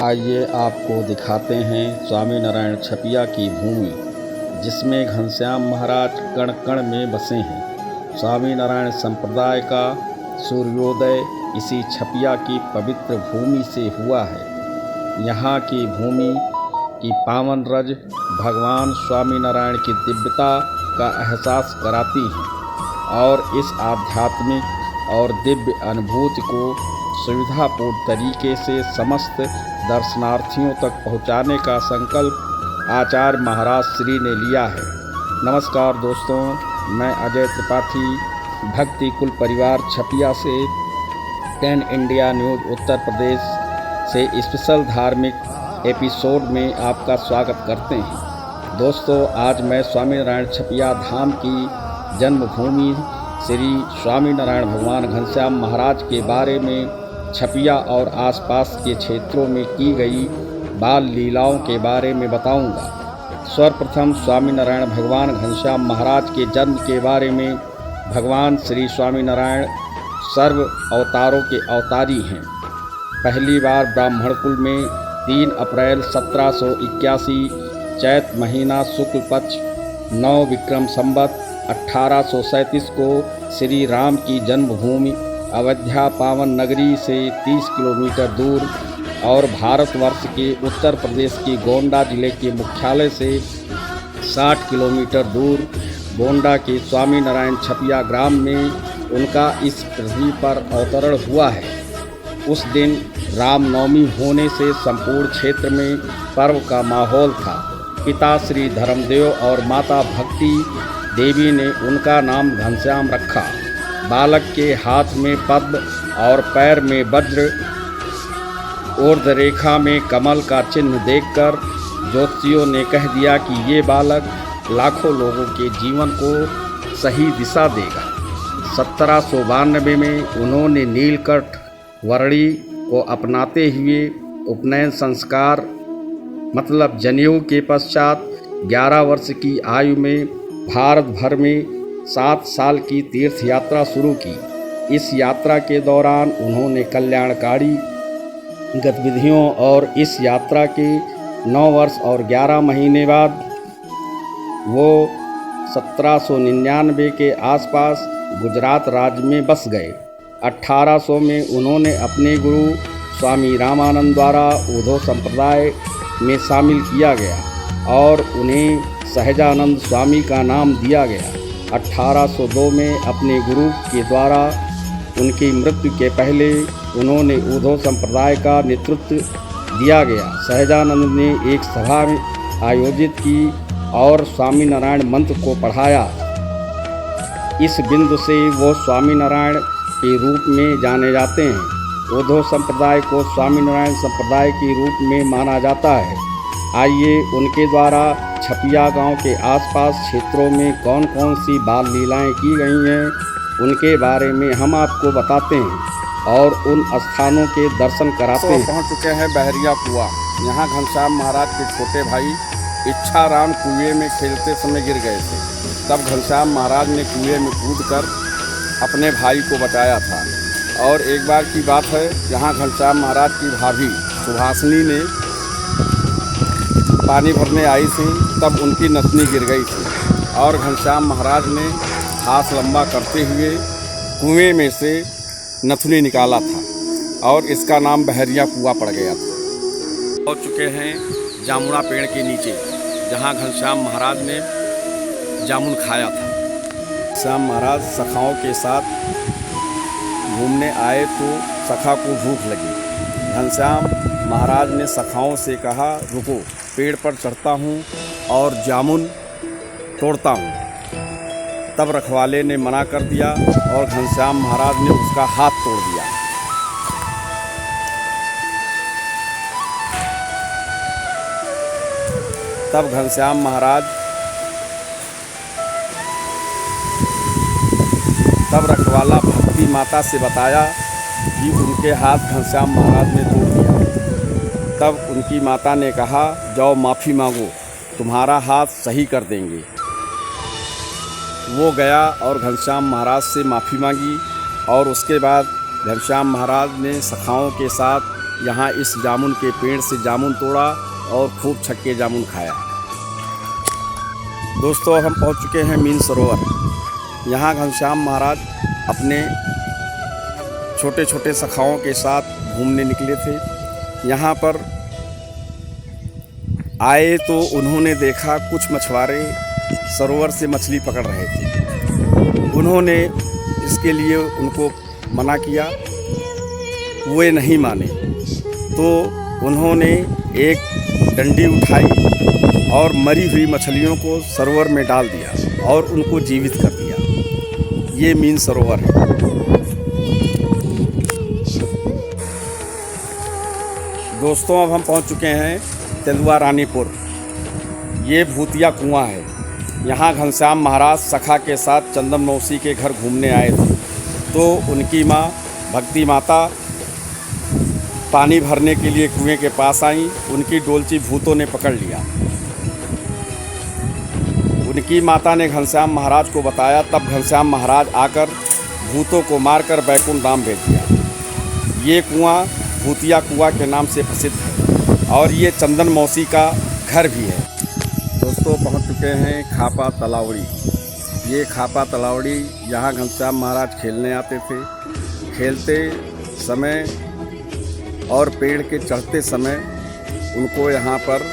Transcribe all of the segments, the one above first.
आइए आपको दिखाते हैं स्वामी नारायण छपिया की भूमि, जिसमें घनश्याम महाराज कण कण में बसे हैं। स्वामी नारायण संप्रदाय का सूर्योदय इसी छपिया की पवित्र भूमि से हुआ है। यहाँ की भूमि की पावन रज भगवान स्वामी नारायण की दिव्यता का एहसास कराती है और इस आध्यात्मिक और दिव्य अनुभूति को सुविधापूर्ण तरीके से समस्त दर्शनार्थियों तक पहुंचाने का संकल्प आचार्य महाराज श्री ने लिया है। नमस्कार दोस्तों, मैं अजय त्रिपाठी भक्ति कुल परिवार छपिया से 10 इंडिया न्यूज़ उत्तर प्रदेश से स्पेशल धार्मिक एपिसोड में आपका स्वागत करते हैं। दोस्तों, आज मैं स्वामी नारायण छपिया धाम की जन्मभूमि श्री स्वामी नारायण भगवान घनश्याम महाराज के बारे में छपिया और आसपास के क्षेत्रों में की गई बाल लीलाओं के बारे में बताऊंगा। सर्वप्रथम स्वामी नारायण भगवान घनश्याम महाराज के जन्म के बारे में। भगवान श्री स्वामी नारायण सर्व अवतारों के अवतारी हैं। पहली बार ब्राह्मण कुल में 3 अप्रैल 1781 चैत महीना शुक्ल पक्ष 9 विक्रम संवत 1837 को श्री राम की जन्मभूमि अयोध्या पावन नगरी से 30 किलोमीटर दूर और भारतवर्ष के उत्तर प्रदेश के गोंडा जिले के मुख्यालय से 60 किलोमीटर दूर गोंडा के स्वामी नारायण छपिया ग्राम में उनका इस पृथ्वी पर अवतरण हुआ है। उस दिन रामनवमी होने से संपूर्ण क्षेत्र में पर्व का माहौल था। पिता श्री धर्मदेव और माता भक्ति देवी ने उनका नाम घनश्याम रखा। बालक के हाथ में पद्म और पैर में वज्र, ऊर्ध्व रेखा में कमल का चिन्ह देखकर ज्योतिषियों ने कह दिया कि ये बालक लाखों लोगों के जीवन को सही दिशा देगा। 1792 में उन्होंने नीलकंठ वर्णी को अपनाते हुए उपनयन संस्कार मतलब जनेऊ के पश्चात 11 वर्ष की आयु में भारत भर में 7 साल की तीर्थ यात्रा शुरू की। इस यात्रा के दौरान उन्होंने कल्याणकारी गतिविधियों और इस यात्रा के 9 वर्ष और 11 महीने बाद वो 1799 के आसपास गुजरात राज्य में बस गए। 1800 में उन्होंने अपने गुरु स्वामी रामानंद द्वारा उद्धव संप्रदाय में शामिल किया गया और उन्हें सहजानंद स्वामी का नाम दिया गया। 1802 में अपने गुरु के द्वारा उनकी मृत्यु के पहले उन्होंने उद्धव संप्रदाय का नेतृत्व दिया गया। सहजानंद ने एक सभा आयोजित की और स्वामी नारायण मंत्र को पढ़ाया। इस बिंदु से वो स्वामी नारायण के रूप में जाने जाते हैं। उद्धव संप्रदाय को स्वामी नारायण संप्रदाय के रूप में माना जाता है। आइए उनके द्वारा छपिया गांव के आसपास क्षेत्रों में कौन कौन सी बाल लीलाएं की गई हैं उनके बारे में हम आपको बताते हैं और उन स्थानों के दर्शन कराते हैं। पहुंच चुके हैं बहरिया कुआं। यहाँ घनश्याम महाराज के छोटे भाई इच्छाराम कुएं में खेलते समय गिर गए थे। तब घनश्याम महाराज ने कुएं में कूदकर अपने भाई को बचाया था। और एक बार की बात है, यहाँ घनश्याम महाराज की भाभी सुभाषिनी ने पानी भरने आई थी, तब उनकी नथनी गिर गई थी और घनश्याम महाराज ने हाथ लंबा करते हुए कुएं में से नथनी निकाला था और इसका नाम बहरिया कुआं पड़ गया था। पहुंच चुके हैं जामुना पेड़ के नीचे, जहां घनश्याम महाराज ने जामुन खाया था। घनश्याम महाराज सखाओं के साथ घूमने आए तो सखा को भूख लगी। घनश्याम महाराज ने सखाओं से कहा, रुको, पेड़ पर चढ़ता हूँ और जामुन तोड़ता हूँ। तब रखवाले ने मना कर दिया और घनश्याम महाराज ने उसका हाथ तोड़ दिया। तब घनश्याम महाराज तब रखवाला भक्ति माता से बताया कि उनके हाथ घनश्याम महाराज ने तोड़ दिया। तब उनकी माता ने कहा, जाओ माफ़ी मांगो, तुम्हारा हाथ सही कर देंगे। वो गया और घनश्याम महाराज से माफ़ी मांगी और उसके बाद घनश्याम महाराज ने सखाओं के साथ यहाँ इस जामुन के पेड़ से जामुन तोड़ा और खूब छक्के जामुन खाया। दोस्तों, हम पहुँच चुके हैं मीन सरोवर। यहाँ घनश्याम महाराज अपने छोटे छोटे सखाओं के साथ घूमने निकले थे। यहाँ पर आए तो उन्होंने देखा कुछ मछुआरे सरोवर से मछली पकड़ रहे थे। उन्होंने इसके लिए उनको मना किया, वे नहीं माने तो उन्होंने एक डंडी उठाई और मरी हुई मछलियों को सरोवर में डाल दिया और उनको जीवित कर दिया। ये मीन सरोवर है। दोस्तों, अब हम पहुंच चुके हैं तेंदुआ रानीपुर। ये भूतिया कुआं है। यहाँ घनश्याम महाराज सखा के साथ चंदन मौसी के घर घूमने आए थे तो उनकी माँ भक्ति माता पानी भरने के लिए कुएं के पास आई। उनकी डोलची भूतों ने पकड़ लिया। उनकी माता ने घनश्याम महाराज को बताया, तब घनश्याम महाराज आकर भूतों को मारकर बैकुंठ धाम भेज दिया। ये कुआं भूतिया कुआं के नाम से प्रसिद्ध है और ये चंदन मौसी का घर भी है। दोस्तों, पहुंच चुके हैं खापा तलावड़ी। ये खापा तलावड़ी यहाँ घनश्याम महाराज खेलने आते थे। खेलते समय और पेड़ के चढ़ते समय उनको यहाँ पर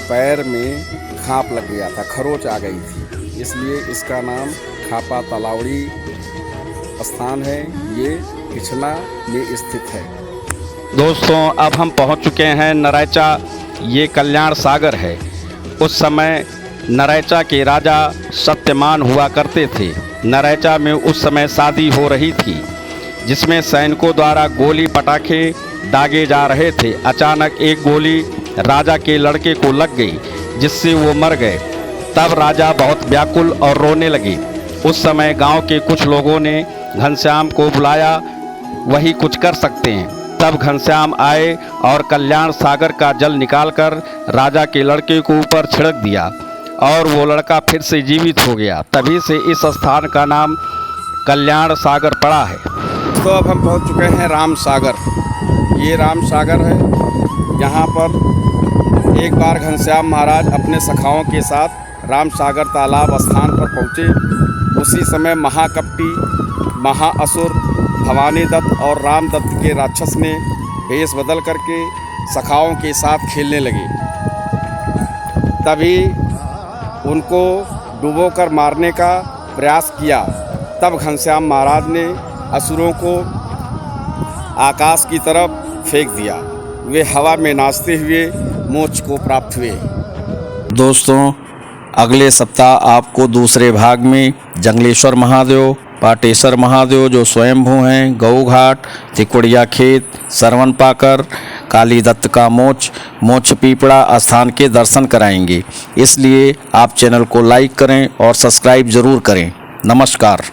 पैर में खाँप लग गया था, खरोच आ गई थी, इसलिए इसका नाम खापा तलावड़ी स्थान है। ये पिछला में स्थित है। दोस्तों, अब हम पहुंच चुके हैं नरैचा। ये कल्याण सागर है। उस समय नरैचा के राजा सत्यमान हुआ करते थे। नरैचा में उस समय शादी हो रही थी जिसमें सैनिकों द्वारा गोली पटाखे दागे जा रहे थे। अचानक एक गोली राजा के लड़के को लग गई जिससे वो मर गए। तब राजा बहुत व्याकुल और रोने लगे। उस समय गांव के कुछ लोगों ने घनश्याम को बुलाया, वही कुछ कर सकते हैं। तब घनश्याम आए और कल्याण सागर का जल निकालकर राजा के लड़के को ऊपर छिड़क दिया और वो लड़का फिर से जीवित हो गया। तभी से इस स्थान का नाम कल्याण सागर पड़ा है। तो अब हम पहुंच चुके हैं राम सागर। ये राम सागर है। यहाँ पर एक बार घनश्याम महाराज अपने सखाओं के साथ राम सागर तालाब स्थान पर पहुँचे। उसी समय महाकपटी, महाअसुर भवानी दत्त और राम दत्त के राक्षस ने भेष बदल करके सखाओं के साथ खेलने लगे। तभी उनको डुबोकर मारने का प्रयास किया। तब घनश्याम महाराज ने असुरों को आकाश की तरफ फेंक दिया। वे हवा में नाचते हुए मोक्ष को प्राप्त हुए। दोस्तों, अगले सप्ताह आपको दूसरे भाग में जंगलेश्वर महादेव, पाटेश्वर महादेव जो स्वयंभू हैं, गऊ घाट, तिकुड़िया खेत, सरवन पाकर, काली दत्त का मोक्ष पीपड़ा स्थान के दर्शन कराएंगे। इसलिए आप चैनल को लाइक करें और सब्सक्राइब ज़रूर करें। नमस्कार।